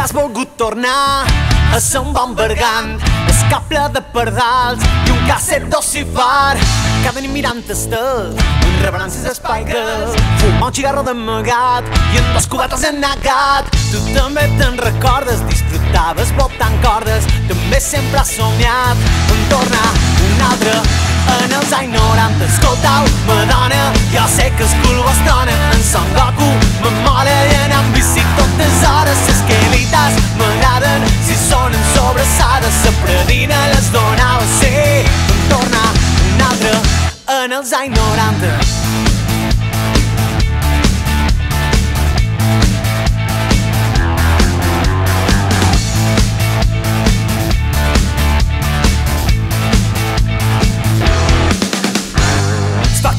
has volgut tornar a ser un bon bergant, escable de pardals i un casset d'ossifar. Cada nit mirant estel, en reverencis d'Spiegel, fumar un cigarro d'amagat i en 2 cubetes en negat. Tu també te'n recordes, disfrutaves voltant cordes, també sempre has somiat en tornar un altre. En els anys 90, escoltau, Madonna, jo sé que el cul vos trona. En Son Goku me mola i anar amb bici totes hores. Les quelites m'agraden si sonen sobrassades. La predina les donava, sí, en tornar un altre. En els anys 90.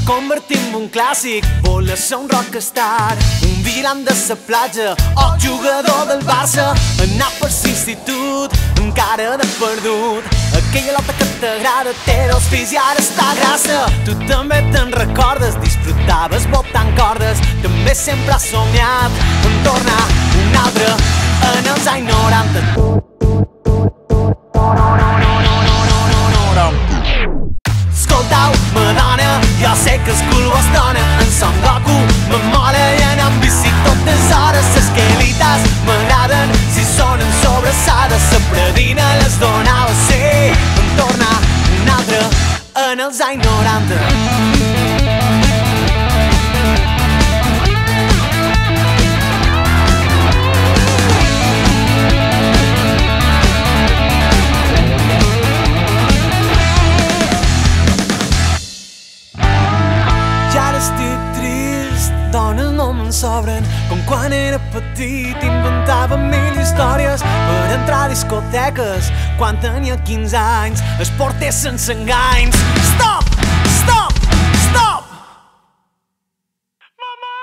Convertir en un clàssic, voler ser un rockstar, un vigilant de la platja o jugador del Barça. Anar per l'institut amb cara de perdut, aquella lota que t'agrada té 2 fills i ara està grassa. Tu també te'n recordes, disfrutaves voltant cordes, també sempre has somiat en tornar un altre. En els anys 90. Escoltau, Madonna, jo sé que el cul vos dona. En Son Goku me mola i anar amb bici totes hores. Les quelites m'agraden si sonen sobrassades. La predina les donava, sí, en tornar un altre. En els anys 90. Estic trist, dones no me'n sobren. Com quan era petit inventava 1000 històries per entrar a discoteques quan tenia 15 anys. Es portés sense enganys. Stop! Stop! Stop! Mamà!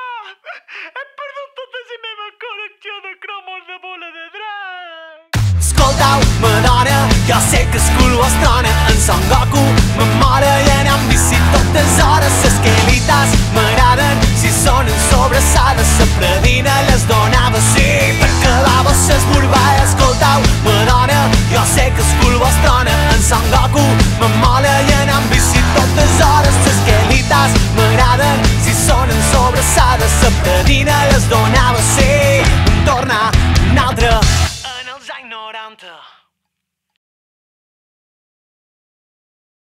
He perdut tota la meva col·lecció de cromos de bola de drac! Escoltau, Madonna, jo sé que el cul vos trona. En Son Goku me mola i anar amb bici totes hores. Les quelites m'agraden si sonen sobrassades. La predina les donava, sí, per acabar-vos les burballes. Escoltau, Madonna, jo sé que el cul vos trona. En Son Goku me mola i anar amb bici totes hores. Les quelites m'agraden si sonen sobrassades. La predina les donava, sí, en tornar un altre. En els anys 90.